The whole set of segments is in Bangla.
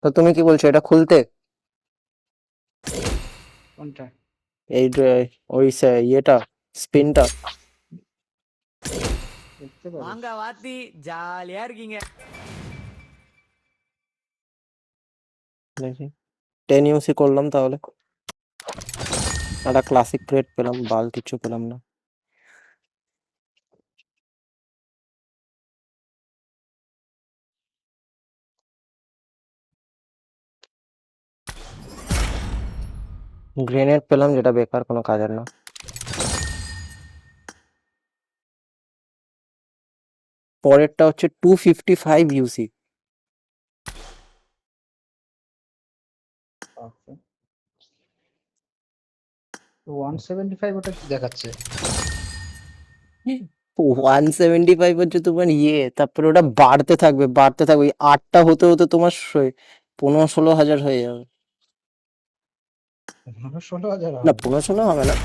তো তুমি কি বলছো এটা খুলতে? কোনটা? এই যে ওই ইয়েটা, স্পিনটা। দেখতে পারি। வாங்க வாத்தி ஜாலியா இருக்கீங்க দেখি 10 ইউসি করলাম তাহলে। একটা ক্লাসিক ক্রেট পেলাম, বাল কিছু পেলাম না। গ্রেনেড পেলাম যেটা বেকার, কোনো কাজের না। পরেরটা হচ্ছে 255 ইউসি। ওকে, 175 ওটা কি দেখাচ্ছে? 175 হচ্ছে তোমার ইয়ে, তারপরে ওটা বাড়তে থাকবে বাড়তে থাকবে, 8টা হতে হতে তোমার 15-16 হাজার হয়ে যাবে। 16,000 না, হবে? 15-16 হবে না,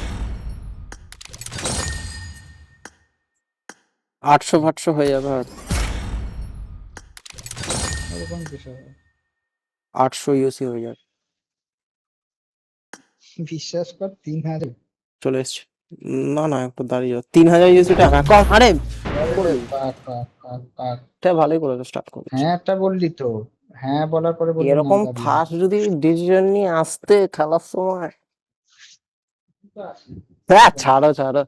800-500 হয়ে যাবে হয়তো। ওরকম কিছু হবে। 800 ইউসি হয়ে যাবে। বিশ্বাস কর, 3,000। চলে এসছে। না না, একটু দাঁড়িয়ে যাও, 3000 ইউসিটা হ্যাঁ কম। আরে আরে কাক কাক কাক কাক। এটা ভালোই করেছো, স্টার্ট করেছো। হ্যাঁটা বললি তো, হ্যাঁ বলার পরে বললি না এরকম দাঁড়িয়ে। ফার্স্ট যদি ডিসিশন নিয়ে আসতে খেলার সময়, হ্যাঁ ছাড়ো ছাড়ো।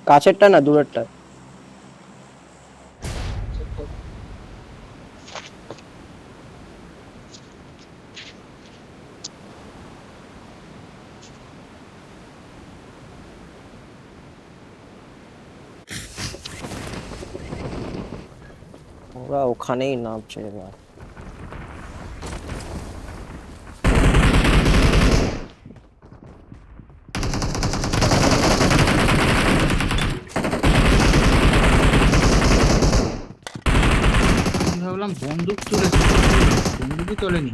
কাছেরটা না দূরেরটা? ওরা ওখানেই নামছে এবার। আমি ভাবলাম বন্দুক তুলেছে, বন্দুকই তোলেনি,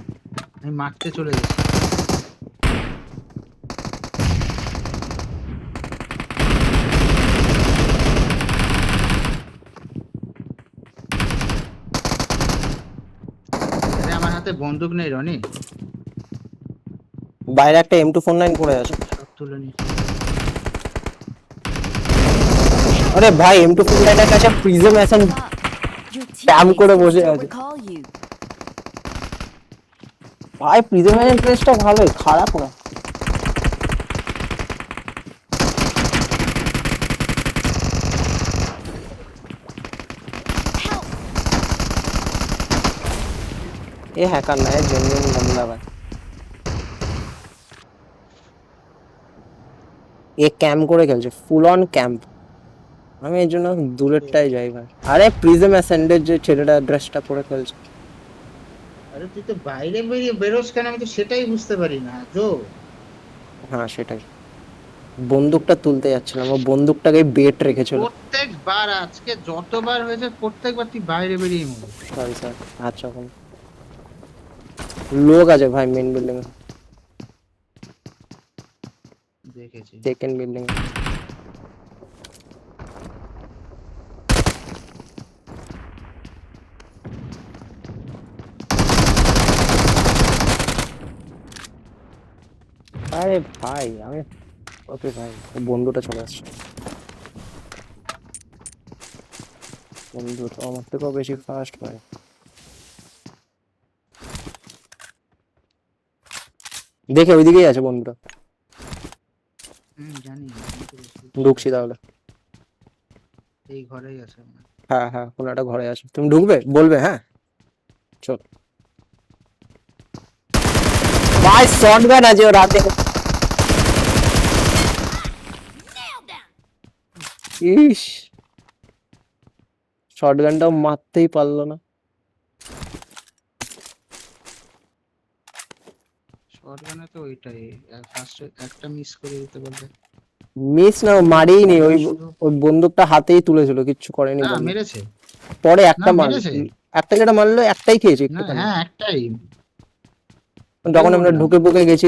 আমি মারতে চলে গেছি। আরে আমার হাতে বন্দুক নেই রনি, বাইরে একটা M249 পড়ে আছে। সব তুলে নি। আরে ভাই, M249 এর কাছে প্রিজম অ্যাসন স্প্যাম করে বসে আছে। ভাই প্রিজম অ্যাসন প্লেসটা ভালোই, খারাপ না। এ হ্যাকার না, জেনুইন বন্ধুরা ভাই। এ ক্যাম্প করে খেলছে, ফুল অন ক্যাম্প। আমি এর জন্য দূরেরটাই যাই ভাই। আরে প্রিজম অ্যাসেন্ডের যে ছেলেটা ড্রেসটা পরে খেলছে। আরে তুই তো বাইরে বেরিয়ে বেরোস কেন, আমি তো সেটাই বুঝতে পারি না জো। হ্যাঁ সেটাই, বন্দুকটা তুলতে যাচ্ছিলাম, ও বন্দুকটাকে বেট রেখেছিল। প্রত্যেকবার আজকে যতবার হয়েছে প্রত্যেকবার তুই বাইরে বেরিয়ে মরিস। Sorry sir. আচ্ছা কোন লোক আছে ভাই মেন বিল্ডিং এ, দেখেছি। সেকেন্ড বিল্ডিং এ। আরে ভাই আমি, ওকে ভাই বন্ধুটা চলে আসছে। বন্ধু তো আমার থেকেও বেশি ফাস্ট ভাই। দেখে ওইদিকেই আছে বন্ধুটা। জানি, ঢুকছি তাহলে। এই ঘরেই আছে আমার। হ্যাঁ হ্যাঁ, কোনো একটা ঘরে আছে, তুমি ঢুকবে বলবে হ্যাঁ। চল ভাই, শটগান আছে ও রাতে। ইস, শটগানটাও মারতেই পারলো না। শটগানে তো ওইটাই, ফার্স্ট একটা মিস করে দিতে বলবে। মিস না, মারিই নি। ওই ওই বন্দুকটা হাতেই তুলেছিল, কিচ্ছু করেনি না বন্দুক। মেরেছে, পরে না একটা মার, মেরেছে। একটা যেটা মারলো একটাই খেয়েছি না একটুখানি। হ্যাঁ একটাই। যখন আমরা বললাম। ঢুকে বুকে গেছি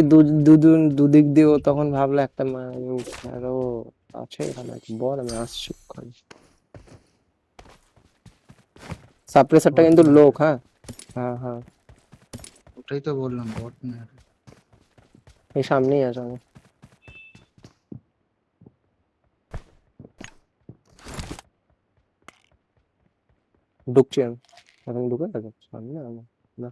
দুদিক দিয়েও তখন ভাবলো একটা আরো আছে এখানে, বল আমি আসছি ওখানে। সাপ্রেসারটা কিন্তু লোক, হ্যাঁ হ্যাঁ হ্যাঁ ওটাই তো বললাম বট না। এই সামনেই আছে আমার। ঢুকছি আমি এখন, ঢুকে গেছে সামনে আমার। না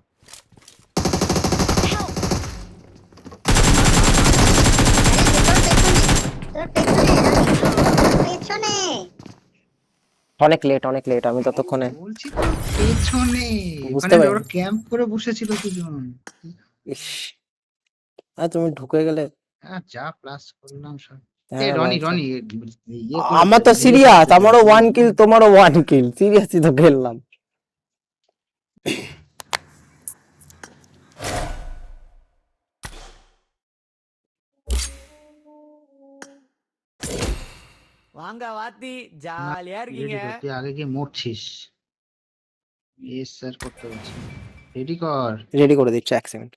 পেছনে অনেক লেট আমি ততক্ষণে বলছি তো পেছনে, বুঝতে ওখানে পারিনি। ওরা ক্যাম্প করে বসেছিল দুজন। ইস, আর তুমি ঢুকে গেলে। হ্যাঁ যা প্লাস করলাম সব। এই হ্যাঁ রনি বাচ্চা। রনি ইয়ে করে আমার তো zero সিরিয়াস, করে আমারও দিয়েছে। 1 কিল তোমারও 1 কিল, সিরিয়াসই তো খেললাম। வாங்க வாத்தி না, ஜாலியா ready இருக்கீங்க কর, তুই আগে গিয়ে মরছিস। এস স্যার করতে পারছি রেডি কর। রেডি করে দিচ্ছি 1 সেকেন্ড।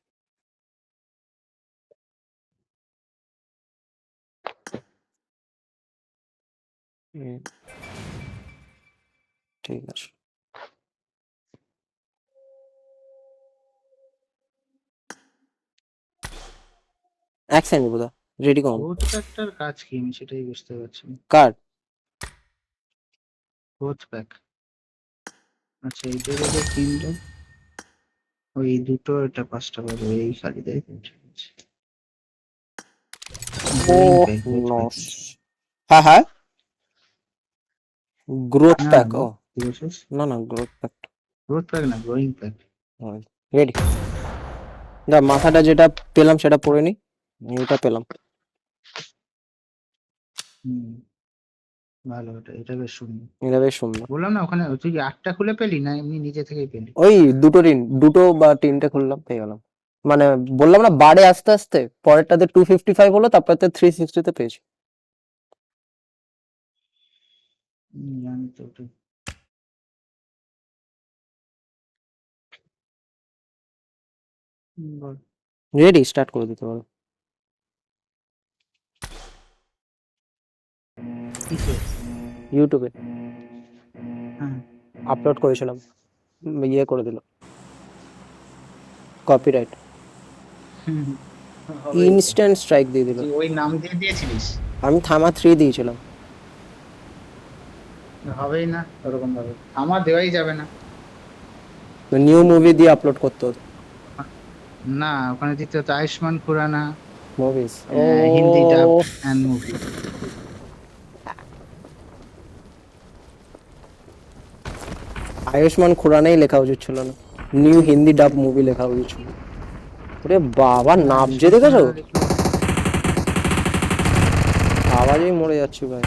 ঠিক আছে, 1 সেকেন্ড বোধহয় রেডি করুন। গ্রোথ প্যাকটার কাজ কি আমি সেটাই বুঝতে পারছি না। কার? গ্রোথ প্যাক, আচ্ছা এইটা যদি 3টা, ওই দুটো, এটা 5টা পাবো এই খালি দেয়। ঠিক আছে। ও Growing pack, growth pack। নস, হ্যাঁ হ্যাঁ গ্রোথ না প্যাক। না ও কি বলছিস? না না গ্রোথ প্যাক। গ্রোথ প্যাক না, গ্রোয়িং প্যাক। রেডি। না মাথাটা যেটা পেলাম সেটা পরে নি, এটা পেলাম। হুম, ভালো, এটা এটা বেশ সুন্দর। এটা বেশ সুন্দর। বললাম না ওখানে তুই কি 8টা খুলে পেলি না এমনি নিজে থেকেই পেলি? ওই দুটো বা তিনটে খুললাম পেয়ে গেলাম। মানে বললাম না বাড়ে আস্তে আস্তে, পরেরটাতে 255 হলো, তারপরে 360 পেয়েছি। জানি তো ওটা। বল। রেডি, স্টার্ট করে দিতে পারো। কিসে? ইউটিউবে হ্যাঁ আপলোড করেছিলাম, ইয়ে করে দিল কপিরাইট, হবেই তো। ইনস্ট্যান্ট স্ট্রাইক দিয়ে দিল। তুই ওই নাম দিয়ে দিয়েছিলিস? আমি থামা 3 দিয়েছিলাম। হবেই না ওরকম ভাবে, আমার দেওয়াই যাবে না। নিউ মুভি দিয়ে আপলোড করতে হতো। না ওখানে দিতে হতো আয়ুষ্মান খুরানা, মুভিজ, ও হিন্দি ডাব অ্যান্ড মুভি। আয়ুষ্মান খুরানাই লেখা উচিত ছিল না, নিউ হিন্দি ডাব মুভি লেখা উচিত ছিল। ওরে বাবা, নাবজে দেখেছো? আওয়াজেই মরে যাচ্ছি ভাই।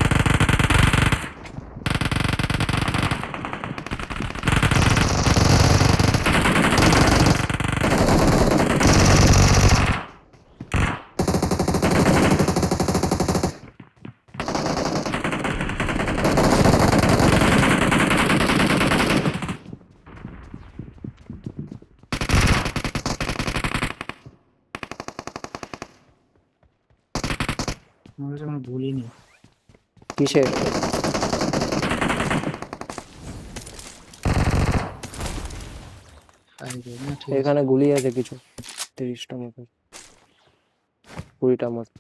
আমরা যখন ভুলিনি। কিসের? না ঠিক আছে। এখানে গুলি আছে কিছু, 30টা মতো 20টা মতো।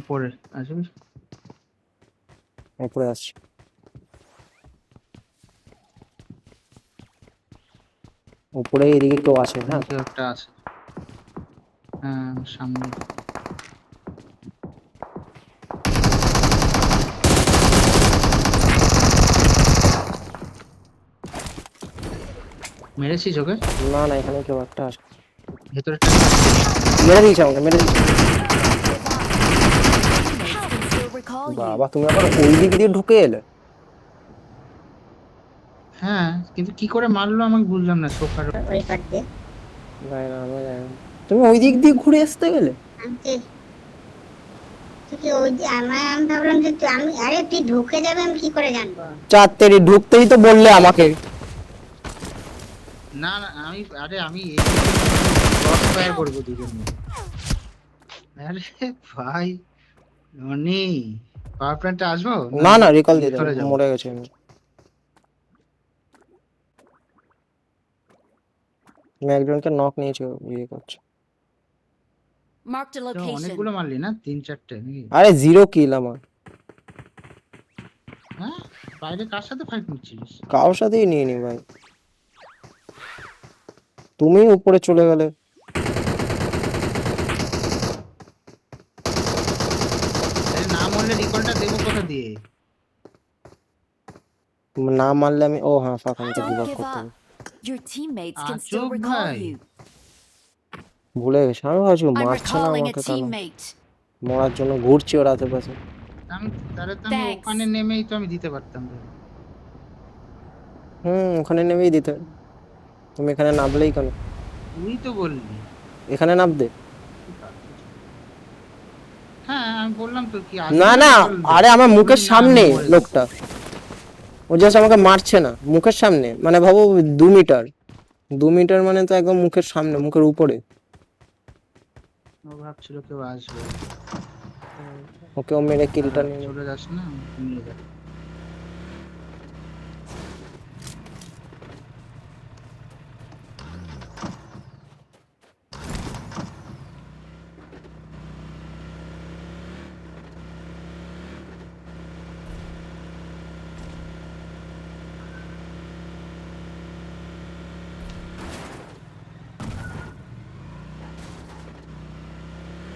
ওপরে আসবি? উপরে আসছি। উপরে এদিকে কেউ আছে? হ্যাঁ কেউ একটা আছে, হ্যাঁ সামনে। মেরেছিস ওকে? না না, এখানে কেউ একটা আছে। ভেতরে মেরে দিয়েছে আমাকে, মেরে দিয়েছে। Teammates can still recall recall বাবা you. তুমি আবার ওই দিক দিয়ে ঢুকে এলে? হ্যাঁ, কিন্তু কি করে মারলো আমাকে বুঝলাম না। সোফার ওই পার দিয়ে জানি না, আমি জানি না। তুমি ওই দিক দিয়ে ঘুরে আসতে গেলে? আমি তুই কি ওই যে আমি ভাবলাম যে আমি আরে তুই ঢুকে যাবে আমি কি করে জানবো? চারটেরই ঢুকতেই তো বললে আমাকে। না না, আমি ক্রস ফায়ার করবো দুজন মিলে। আরে ভাই ননি, পাওয়ার প্ল্যান্টে আসবো না না, রিকল দিয়ে চলে দাও, যাবো? মরে গেছে আমি। আমি একজনকে নক নিয়েছি, ইয়ে করছে। Marked a তো location. অনেকগুলো মারলি না, 3-4টে নাকি? আরে 0 কিল আমার। হ্যাঁ, বাইরে কার সাথে ফাইট করছিস? কারোর সাথেই নিয়ে নি ভাই, তুমি উপরে চলে গেলে। আরে না মরলে রিকলটা দেবো কোথা দিয়ে? না মারলে আমি, ও হ্যাঁ ফাঁকা, আমাকে Don't গিভ আপ give করতে up. হবে। Your teammates can still Achuk recall bhai. you. ভুলে গেছি, আমি ভাবছি I'm মারছে না recalling a আমাকে, কেন teammate. মরার জন্য ঘুরছি ওর আশেপাশে। তাহলে তো আমি Thanks. ওখানে নেমেই তো আমি দিতে পারতাম। ওখানে নেমেই দিতে। তুমি এখানে নামলেই কেন? তুই তো বললি। এখানে নামতে? হ্যাঁ আমি বললাম তো কি না না, আরে আমার মুখের সামনে লোকটা, ও জাস্ট আমাকে মারছে না, মুখের সামনে, মানে ভাবো 2 মিটার, 2 মিটার মানে তো একদম মুখের সামনে, মুখের উপরে। ও ভাবছিল কেউ আসবে। ওকে ও মেরে কিলটা নিয়ে চলে যাস না, নিয়ে যা।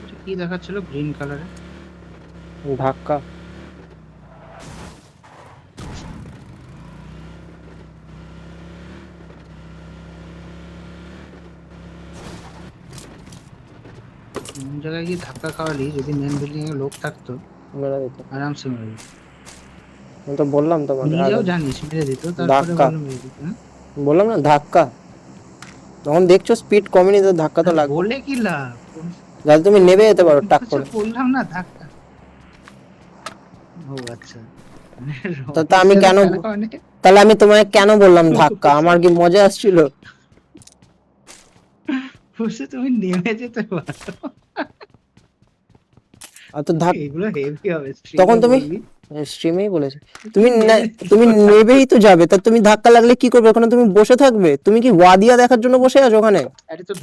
এটা কি দেখাচ্ছিল গ্রিন কালারে? ধাক্কা। কোন জায়গায় গিয়ে ধাক্কা খাওয়ালি? যদি মেন বিল্ডিং এ লোক থাকতো মেরে দিত, আরামসে মেরে দিত। আমি তো বললাম তোমাকে নিজেও আগে। জানিস মেরে দিত, তারপরে ধাক্কা। বললো মেরে দিত। হ্যাঁ? বললাম না ধাক্কা, তখন দেখছো স্পিড কমেনি তো ধাক্কা তো লাগবে। বলে কি লাভ? যাতে তুমি নেবে যেতে পারো টাক করে। বললাম না ধাক্কা। ও আচ্ছা, তা আমি কেন, তাহলে আমি তোমায় কেন বললাম ধাক্কা? আমার কি মজা আসছিল? বসে তুমি নেমে যেতে পারো। আর তো ধাক্কা এগুলো হেভি হবে। তখন তুমি স্ট্রিমেই বলেছো, তুমি নেবেই তো যাবে, তা তুমি ধাক্কা লাগলে কি করবে? ওখানে তুমি বসে থাকবে? তুমি কি ওয়াদিয়া দেখার জন্য বসে আছো ওখানে? আরে তো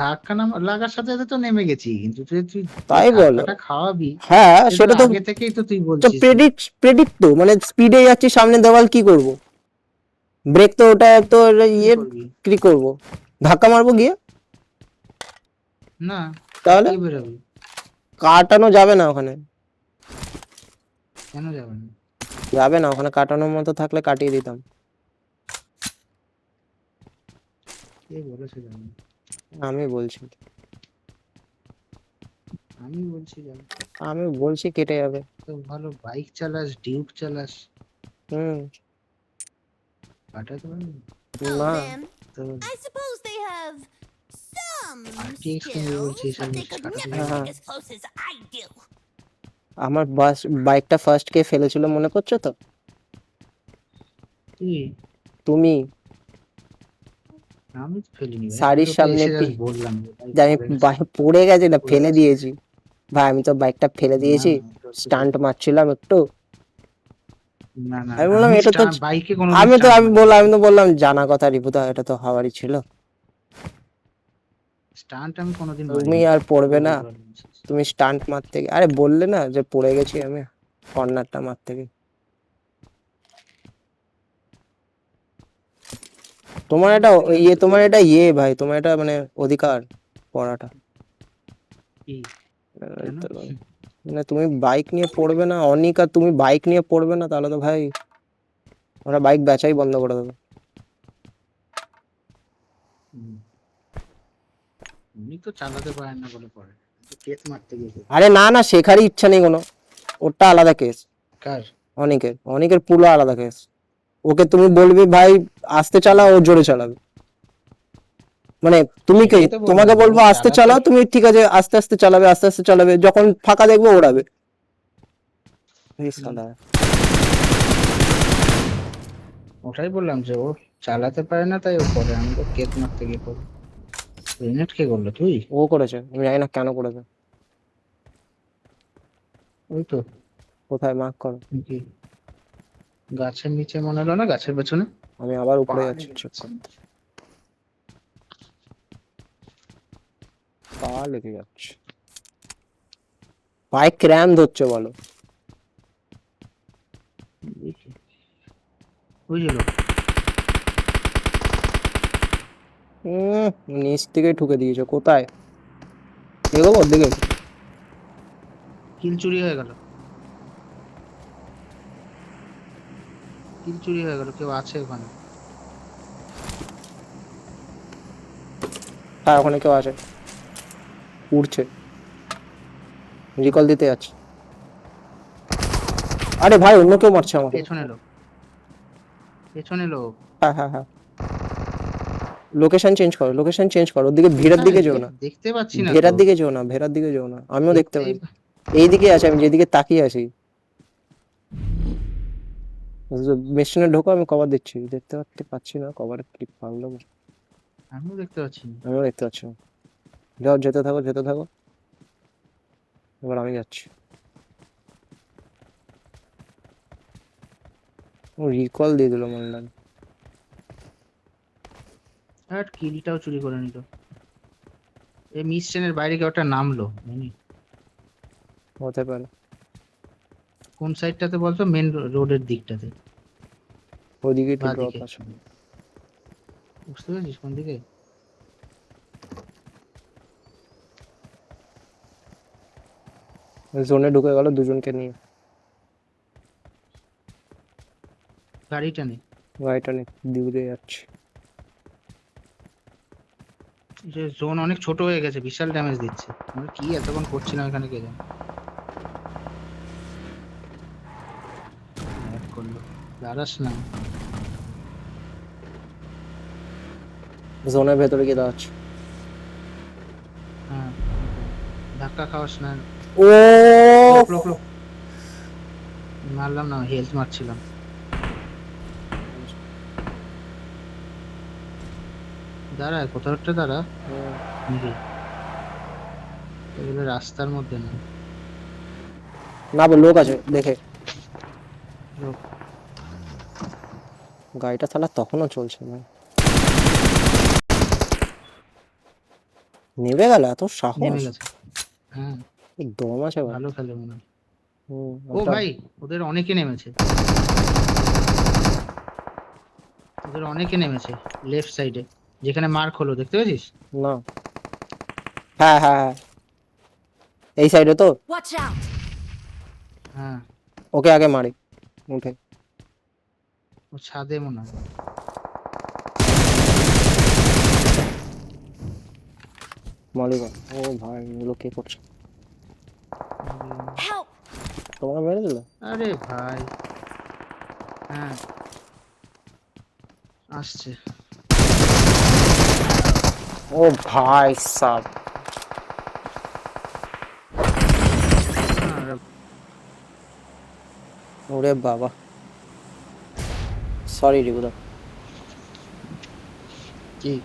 ধাক্কা না লাগার সাথে সাথে তো নেমে গেছি, কিন্তু তুই তাই বলো? ধাক্কাটা খাওয়াবি হ্যাঁ সেটা তো আগে থেকেই তো তুই তো বলছিস। প্রেডিক্ট তো, মানে স্পিডে যাচ্ছি, সামনে দেওয়াল, কি করব? ব্রেক তো ওটা তো ইয়ে, করবি? কি করব? ধাক্কা মারবো গিয়ে? না তাহলে কি বেরোবি? কাটানো যাবে না ওখানে, কেন যাবে না? যাবে না ওখানে, কাটানোর মতো থাকলে কাটিয়ে দিতাম। কে বলেছে যাবে না? আমি বলছি, আমি বলছি যাবে। আমি বলছি কেটে যাবে। তো ভালো বাইক চালাস, ডিউক চালাস, হুম। কাটাতে পারবি? Oh, না them. তো I suppose they have some RTX নিয়ে skills, বলছিস but আমি they could কাটাতে never পারবো? get as close as I do. আমার বাইকটা ফার্স্ট কে ফেলেছিল মনে করছো তো? তুই? তুমি। আমি তো ফেলিনি ভাই, শাড়ির তোকে সামনে এসে just বললাম যে ভাই যে আমি পড়ে গেছে। পড়ে গেছি না, পড়ে ফেলে গেছে। দিয়েছি ভাই, আমি তো বাইকটা ফেলে দিয়েছি, স্টান্ট মারছিলাম একটু। না না, আমি বললাম এটা তো, বাইকে আমি তো বললাম জানা কথা রিপুদা, এটা তো হওয়ারই ছিল। স্টান্ট আমি কোনোদিন তুমি আর পড়বে না, তুমি স্টান্ট মারতে আরে বললে না যে পড়ে গেছি আমি কর্নারটা মারতে গিয়ে। তোমার এটা ইয়ে ভাই, তোমার এটা মানে অধিকার পড়াটা। মানে তুমি বাইক নিয়ে পড়বে না অনিকা, তুমি বাইক নিয়ে পড়বে না, তাহলে তো ভাই ওরা বাইক বেচাই বন্ধ করে দেবে। উনি তো চালাতে পারেন না বলে পড়ে, কেস মারতে গিয়ে। আরে না না, শেখারই ইচ্ছা নেই কোনো, ওটা আলাদা কেস। কার? অনেকের পুরো আলাদা কেস। ওকে তুমি বলবি ভাই আস্তে চালা, ও জোরে চালাবে। মানে তুমি কি, সেটাই তো বললাম, তোমাকে বলবো ও আস্তে চালাতে- চালাও, তুমি ঠিক আছে আস্তে আস্তে চালাবে, আস্তে আস্তে চালাবে, যখন ফাঁকা দেখবে ওড়াবে। এই শালা। ওটাই বললাম যে ও চালাতে পারে না তাই ও করে, আমি তো কেক মারতে গিয়ে করি। গ্রেনেড কে করলো? তুই? ও করেছে, আমি জানি না কেন করেছে। ওই তো কোথায় মার্ক করো? কি গাছের নিচে মনে হলো না, গাছের পেছনে। আমি আবার উপরে পা যাচ্ছি লেগে চেক যাচ্ছে। করতে। পা লেগে যাচ্ছে, পায়ে ক্র্যাম ধরছে বলো। বুঝলো? নিচ থেকে ঠুকে দিয়েছে। কোথায় এগোবো? ওর দিকে। কিল চুরি হয়ে গেল, কিল চুরি হয়ে গেল, কেউ আছে ওখানে? হ্যাঁ ওখানে কেউ আছে, উঠছে, রিকল দিতে যাচ্ছে। আরে ভাই অন্য কেউ মারছে আমাকে। পেছনে লোক, পেছনে লোক। হ্যাঁ হ্যাঁ হ্যাঁ, লোকেশন চেঞ্জ করো, লোকেশন চেঞ্জ করো, ওদিকে ভিড়ের দিকে যেও না, দেখতে পাচ্ছি না ভেড়ার তো। দিকে যেও না, ভেড়ার দিকে যেও না, আমিও দেখতে পাই। দেখতেই- এইদিকে আছে, আমি যেদিকে তাকিয়ে আছি। মেশিনে ঢোকো, আমি কভার দিচ্ছি। দেখতে পাচ্ছি না কভারের ক্লিপ পারলো। আমিও দেখতে পাচ্ছি না। আমিও দেখতে পাচ্ছি না। যাও, যেতে থাকো যেতে থাকো, এবার আমি যাচ্ছি। ও রিকল দিয়ে দিল মনে। আর কিলটাও চুরি করে নিল। এই মিস ট্রেনের বাইরে কেউ একটা নামলো, জানি। হতে পারে। কোন সাইডটাতে বলতো? মেন রোডের দিকটাতে, ওইদিকে একটু ড্রপ বাঁদিকে। আছে। বুঝতে পেরেছিস কোন দিকে? জোনে ঢুকে গেল দুজনকে নিয়ে। গাড়িটা নেই। গাড়িটা নিয়ে দূরে যাচ্ছে। যে জোন অনেক ছোট হয়ে গেছে, বিশাল ড্যামেজ দিচ্ছে। আমরা কি এতক্ষণ করছিলাম এখানে, কে জানে। ল্যাগ করলো, দাঁড়াস না। জোনের ভেতরে গিয়ে দাঁড়াচ্ছে। হ্যাঁ, ধাক্কা খাওয়াস না। ও লোক, লোক, লোক। মারলাম না, হেলথ মারছিলাম। দাঁড়া, কোথাও একটা দাঁড়া। নাকি এগুলো রাস্তার মধ্যে না। না লোক আছে দেখে। লোক গাড়িটা তাহলে তখনও চলছে না, নেমে গেল, এত নেমে সাহস। গেছে। হ্যাঁ, কি দম আছে ভাই। ভালো খেলে মনে হয়। হুম, ও ভাই, ওদের অনেকে নেমেছে, ওদের অনেকে নেমেছে লেফট সাইডে, যেখানে মার্ক হলো, দেখতে পেয়েছিস? না। হ্যাঁ হ্যাঁ হ্যাঁ, এই সাইডে তো। Watch out! হ্যাঁ, ওকে আগে মারি উঠে। ও ছাদে মনে হয়। মালিক। ও ভাই এগুলো কে করছে? Help! তোমরা মেরে দিল? আরে ভাই, হ্যাঁ আসছে। ও ভাই সাব, আরে ওরে বাবা, সরি রিগুদা, কি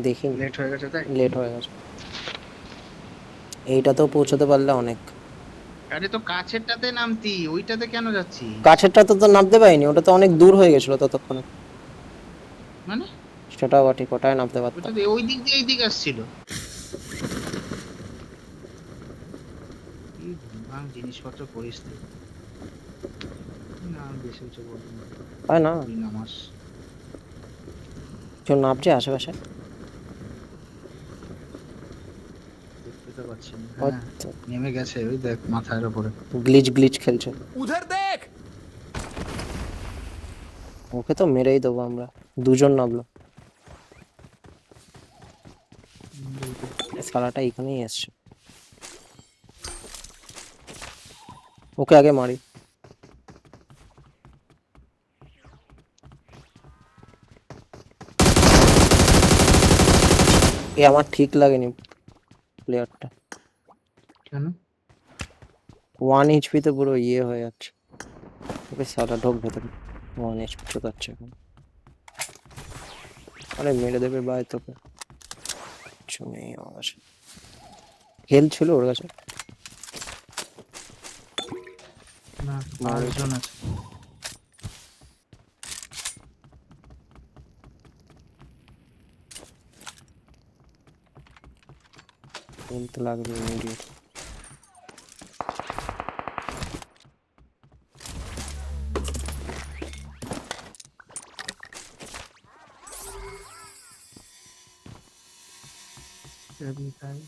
দেখি লেট হয়ে গেছে তাই? লেট হয়ে গেছে। এইটাতেও পৌঁছতে পারলে অনেক। আরে তো কাছেরটাতে নামতি, ওইটাতে কেন যাচ্ছি? কাছেরটাতে তো নামতে পারিনি, ওটা তো অনেক দূর হয়ে গেছিল ততক্ষণে। মানে সেটাও ঠিক, ওটাই নামতে পারতাম। ওইটাতে ওই দিক দিয়ে এই দিক আসছিল। কি ভাঙ জিনিসপত্র করিস তুই। না আমি বেশি কিছু বলবো না। হয় না, তুই নামাস। কেউ নামছে আশেপাশে। দেখতে তো পাচ্ছি না। হ্যাঁ, নেমে গেছে, ওই দেখ মাথার উপরে। গ্লিচ গ্লিচ খেলছে। उधर देख। ওকে তো মেরেই দেবো আমরা। দুজন নামলো, সালাটা এখানেই এসছে। ওকে আগে মারি। এ আমার ঠিক লাগেনি প্লেয়ারটা, কেন? 1 এইচপি তে পুরো ইয়ে হয়ে যাচ্ছে। ওকে সাদা ঢোক ভেতরে, 1 এইচপি চোদাচ্ছে এখন। আরে মেরে দেবে ভাই তোকে। কিছু নেই আমার কাছে, হেলথ ছিল ওর কাছে। না, মারি। 5 জন আছে। হেলথ লাগবে ইমিডিয়েট। अभी ताई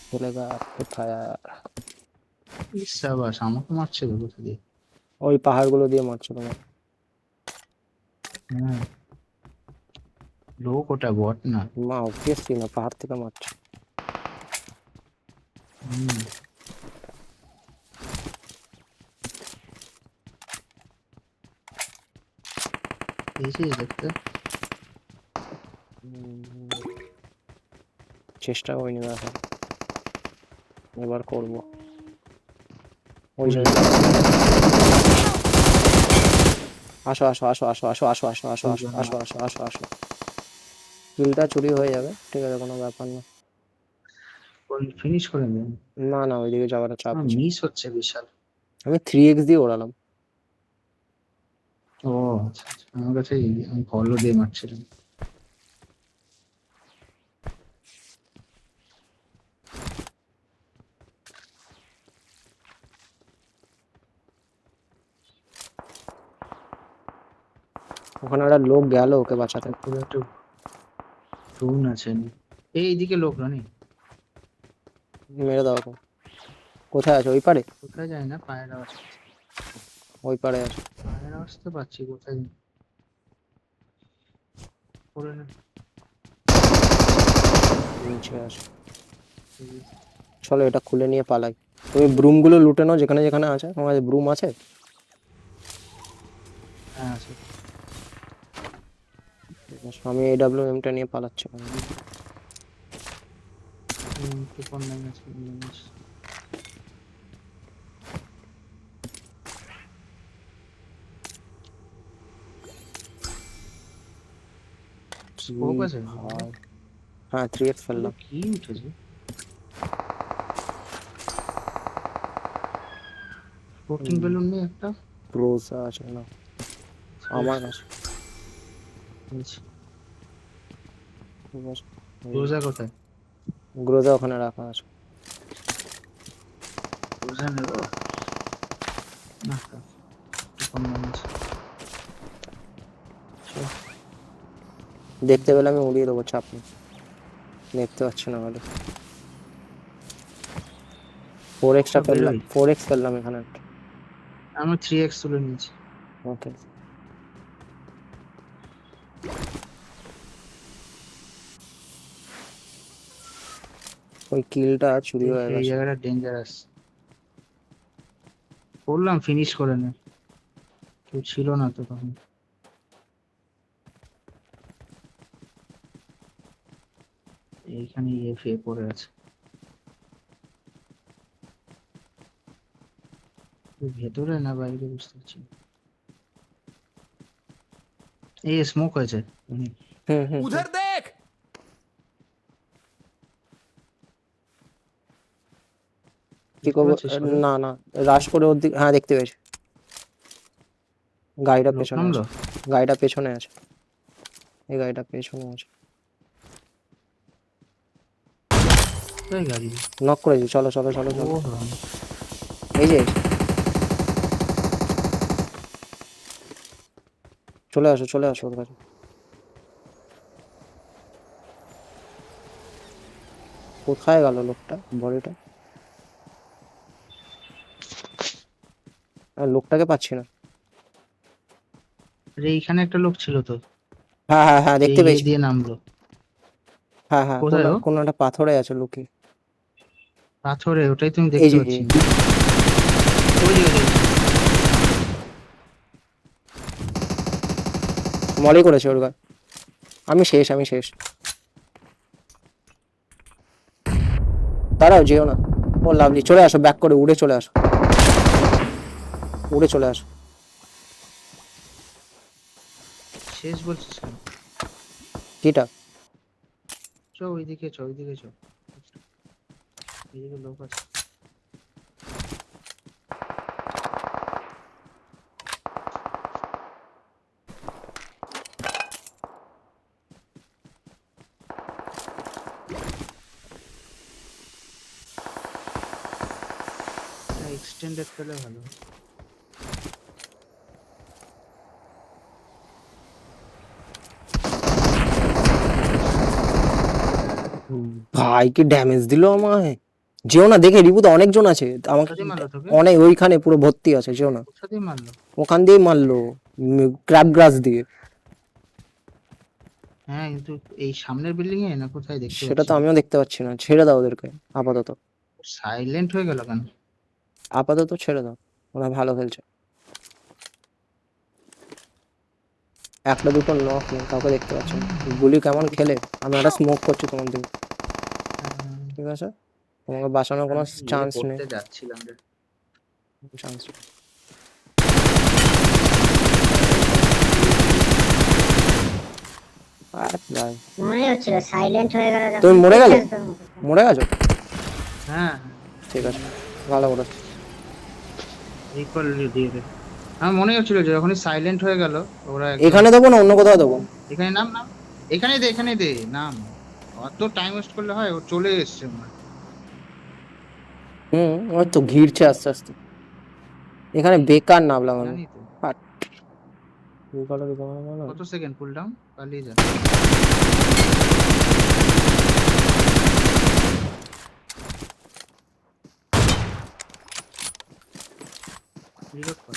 চলেগা কোথায় আর? সাবাস, আমাকে মারছে তো কোথা দিয়ে? ওই পাহাড়গুলো দিয়ে মারছো তোমার। হ্যাঁ, লোক ওটা বট না। মা অবভিয়াসলি না, পাহাড় থেকে মারছে। হুম, পেয়েছিস দেখতে? চেষ্টা করিনি দেখা, এবার করবো। ওই জায়গায় আসো আসো আসো আসো আসো আসো আসো আসো আসো আসো আসো আসো আসো। কিলটা চুরি হয়ে যাবে, ঠিক আছে, কোনো ব্যাপার না। ফিনিশ করে দেন। না না, ওইদিকে যাওয়াটা চাপ আছে। মিস হচ্ছে বিশাল। আমি 3x দিয়ে ওড়ালাম। ও আচ্ছা আচ্ছা, আমার কাছে আমি ফলো দিয়ে মারছিলাম। ওখানে একটা লোক গেল ওকে বাঁচাতে। পুরো একটু টুন আছে। এইদিকে লোক রানি। মেরে দাও ওকে। কোথায় আছে? ওই পারে? কোথায় যায় না, পায়ের আওয়াজ। ওই পারে আছে। পায়ের আওয়াজ তো পাচ্ছি, কোথায় করে না। নিচে আছে। চলো এটা খুলে নিয়ে পালাই। তুমি ব্রুমগুলো লুটে নাও যেখানে যেখানে আছে। তোমার কাছে ব্রুম আছে? হ্যাঁ আছে। ঠিক আছে, আমি AWM-টা নিয়ে পালাচ্ছি। তো কোন নাম আছে? স্কোপ আছে? ভাই, হ্যাঁ 3x ফেললাম। কি উঠেছে? স্পোর্টিং বেলুন নেই একটা? ক্রোজা আছে না আমার কাছে? ঠিক আছে, রোজা কোথায়? গ্রোজা ওখানে রাখা আছে। রোজা নেব না, কোন নাম আছে? দেখতে পেলে আমি উড়িয়ে দেবো, চাপ নেই। দেখতে পাচ্ছি না হলে 4xটা ফেললাম, 4x ফেললাম এখানে একটা। আমি 3x তুলে নিয়েছি। ওকে, ওই কিলটা চুরি হয়ে এই গেছে। জায়গাটা ডেঞ্জারাস। করলাম, ফিনিশ করে নে। কেউ ছিল না তো তখন। এইখানে এফএ পড়ে আছে। ভেতরে না বাইরে বুঝতে পারছি না। এই স্মোক হয়েছে। হুম হুম उधर देख। কি করবো? না না, রাশ করে ওর দিকে। হ্যাঁ দেখতে পেয়েছি, গাড়িটা লোক পেছনে নামলো? আছে। গাড়িটা পেছনে আছে, এই গাড়িটা পেছনে আছে। কোথায় গাড়ি? নক করেছি, চলো চলো চলো চলো। ও এই যে চলে আসো চলে আসো ওর কাছে। কোথায় গেল লোকটা, বডিটা? লোকটাকে পাচ্ছি না। আরে এইখানে একটা লোক ছিল তো, হ্যাঁ হ্যাঁ হ্যাঁ দেখতে এই পেয়েছি। দিয়ে নামলো। হ্যাঁ হ্যাঁ, কোথায় ও? কোনো একটা পাথরে আছে লুকিয়ে। পাথরে, ওটাই তুমি এই দেখতে যে পাচ্ছি। ওই যে, ওই যে। মলে করেছে ওর গায়ে। আমি শেষ, আমি শেষ। দাঁড়াও, যেও না। ও লাভলি, চলে আসো, ব্যাক করে উড়ে চলে আসো, উড়ে চলে আসো। শেষ বলছিস কেন? কিটা? চো ওইদিকে, চো ওইদিকে, চো। এইদিকে লোক আছে। এক্সটেন্ডেড পেলে ভালো। ভাই কি ড্যামেজ দিল আমায়। যেও না, দেখে রিবুত অনেকজন আছে আমাকে। কোথা দিয়ে মারলো তোকে? অনেক, ওইখানে পুরো ভর্তি আছে, যেও না। কোথা দিয়ে মারলো? ওখান দিয়ে মারলো, ক্র্যাব গ্রাস দিয়ে। হ্যাঁ, কিন্তু এই সামনের বিল্ডিং এ না কোথায় দেখতে সেটা তো পাচ্ছি? আমিও দেখতে পাচ্ছি না, ছেড়ে দাও ওদেরকে আপাতত। সাইলেন্ট হয়ে গেল কেন? আপাতত ছেড়ে দাও, ওরা ভালো খেলছে। একটা দুটো নক নেই, কাউকে দেখতে পাচ্ছি না। গুলি কেমন খেলে। আমি একটা স্মোক করছি তোমার দিকে, ঠিক আছে? তোমাকে বাঁচানোর কোনো আমি ইয়ে চান্স নেই, করতে যাচ্ছিলাম রে। চান্স। ভাই মনে হচ্ছিল সাইলেন্ট হয়ে গেল যখন। তুমি মরে গেলে? একদম। মরে গেছো? হ্যাঁ, ঠিক আছে, ভালো করে। রিকল দিয়ে দে। আমার মনে হচ্ছিল যে যখনই সাইলেন্ট হয়ে গেল ওরা একদম- এখানে দেবো না অন্য কোথাও দেবো? এখানে নাম নাম, এখানে দে, এখানে দে নাম। অত টাইম ওয়েস্ট করলে হয়? ও চলে এসছে মনে হয়। ওই তো ঘিরছে আস্তে আস্তে। এখানে বেকার নামলাম আমি। জানি তো। কত সেকেন্ড কুল ডাউন? পালিয়ে যা। রিলোড কর,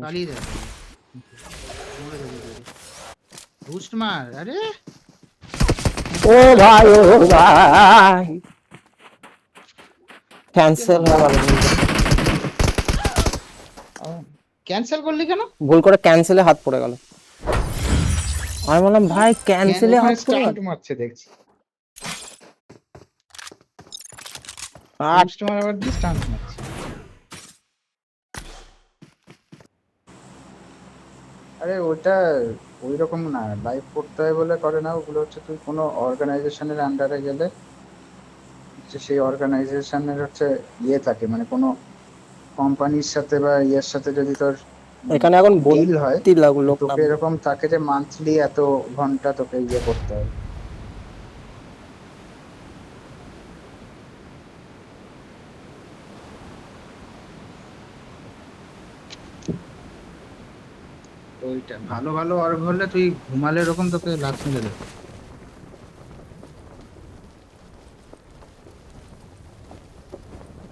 পালিয়ে যা। মরে যাবে যদি। বুস্ট মার, আরে ও ভাই, ও ভাই, ক্যান্সেল হয়ে গেল। ক্যান্সেল করলি কেন? ভুল করে ক্যান্সেলে হাত পড়ে গেল। আমি বললাম ভাই ক্যান্সেলে হাত পড়ে গেল। স্টান্ট মারছে দেখছি। আর বুস্ট মার আবার দিয়ে স্টান্ট মারছে। আরে ওটা ওই রকম না, লাইভ করতে হয় বলে করে না। ওগুলো হচ্ছে তুই কোনো অর্গানাইজেশনের আন্ডারে গেলে হচ্ছে সেই অর্গানাইজেশনের হচ্ছে ইয়ে থাকে, মানে কোনো কোম্পানির সাথে বা ইয়ের সাথে যদি তোর এখানে এখন ডিল হয়, বলতে লাগলো তোকে এরকম থাকে যে মান্থলি এত ঘন্টা তোকে ইয়ে করতে হবে। ওইটা ভালো ভালো অর্গ হলে তুই ঘুমালে এরকম তোকে লাত মেরে দেবে।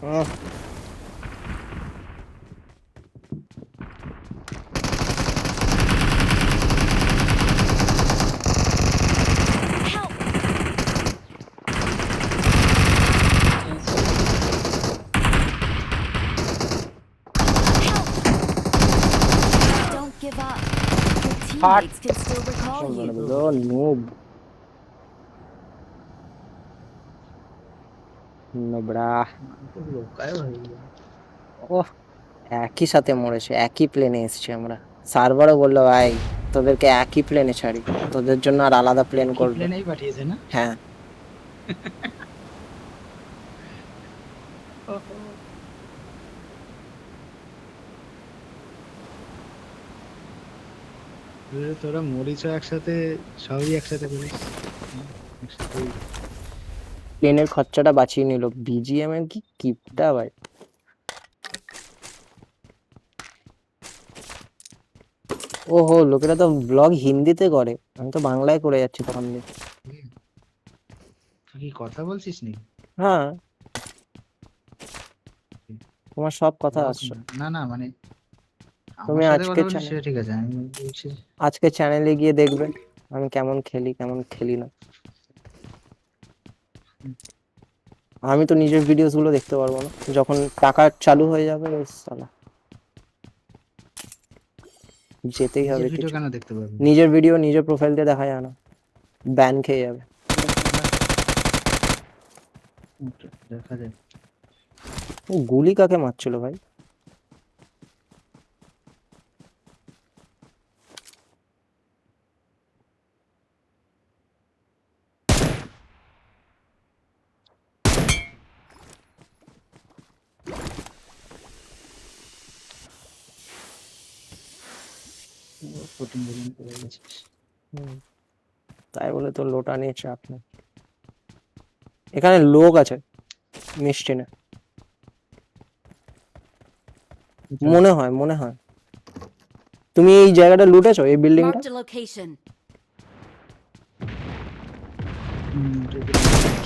Help! Help! Don't give up. Your teammates can still recall you. noob. Nubra. লোকায় হয়ে গেল। ওহ, একই সাথে মরেছে, একই প্লেনে এসেছি আমরা। সার্ভারও বললো ভাই তোদেরকে একই প্লেনে ছাড়ি, তোদের জন্য আর আলাদা প্লেন করবে। প্লেনেই পাঠিয়েছে না? হ্যাঁ, তোরা মরিচ একসাথে, সবই একসাথে করিস। একসাথেই। প্লেনের খরচাটা বাঁচিয়ে নিল বিজিএম এর কি কিপটা ভাই। ওহো, লোকেরা তো ব্লগ হিন্দিতে করে, আমি তো বাংলায় করে যাচ্ছি তখন দিয়ে। তুই কি কথা বলছিস নি? হ্যাঁ, তোমার সব কথা Vlog আসছে। না না, মানে তুমি আমার সাথে আজকে কথা বলছিস সেটা ঠিক আছে, আমি বলছি আজকে চ্যানেলে গিয়ে দেখবে আমি কেমন খেলি কেমন খেলি না। আমি তো নিজের ভিডিওস গুলো দেখতে পারবো না যখন টাকা চালু হয়ে যাবে বেশ সালা যেতেই হবে ভিডিও কিছু কেন দেখতে পারবি? নিজের ভিডিও নিজের প্রোফাইল দিয়ে দেখা যায় না ব্যান খেয়ে যাবে দেখা যায়। ও গুলি কাকে মারছিল ভাই প্রোটিন করে গেছিস। হুম, তাই বলে তো লোটা নিয়ে চাপ নেই এখানে লোক আছে মিষ্টি না মনে হয় তুমি এই জায়গাটা লুটেছো এই বিল্ডিংটা Marked a location.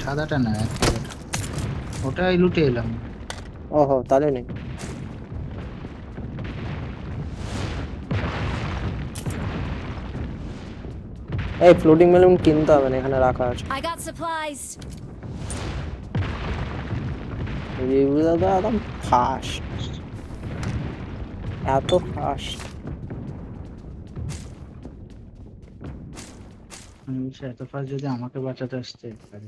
সাদাটা না, সাদাটা ওটাই লুটে এলাম। ওহো তাহলে নেই এই ফ্লোটিং বেলুন কিনতে হবে না এখানে রাখা আছে I got supplies. এইগুলো তো একদম ফাস্ট এত ফাস্ট এত ফাস্ট যদি আমাকে বাঁচাতে আসতে পারে।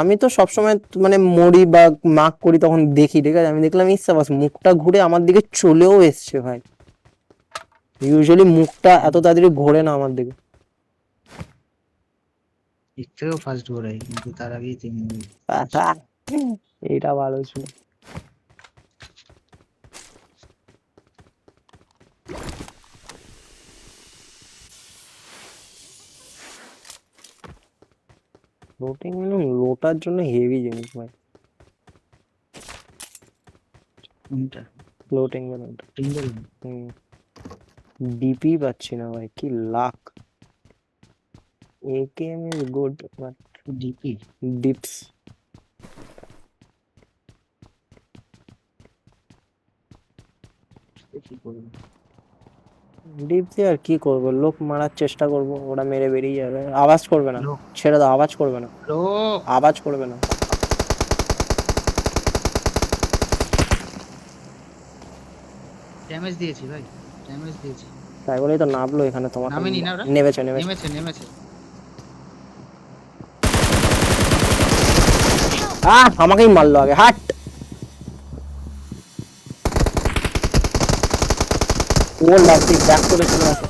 আমি তো সবসময় মানে মরি বা মার্ক করি তখন দেখি ঠিক আছে আমি দেখলাম ইচ্ছা বাস মুখটা ঘুরে আমার দিকে চলেও এসছে ভাই ইউজুয়ালি মুখটা এত তাড়াতাড়ি ঘোরে না আমার দিকে এর থেকেও ফাস্ট ঘোরাই, কিন্তু তার আগেই 3 মিনিট। এইটা ভালো ছিল ফ্লোটিং বেলুন লোটার জন্য হেভি জিনিস ভাই কোনটা? ফ্লোটিং বেলুনটা টিঙ্গল। ডিপি পাচ্ছি না ভাই কি lakh AKM is good but DP dips কি করব? ডিপ দিয়ে আর কি করবো লোক মারার চেষ্টা করবো ওরা মেরে বেরিয়ে যাবে আওয়াজ করবে না লোক। ছেড়ে দাও আওয়াজ করবে না লোক আওয়াজ করবে না ড্যামেজ দিয়েছি ভাই, ড্যামেজ দিয়েছি। তাই বলেই তো নামলো এখানে তোমার নামেনি না ওরা? নেমেছে নেমেছে। আমাকেই মারলো আগে হাট ও লাগছে ব্যাক করে চলে আসে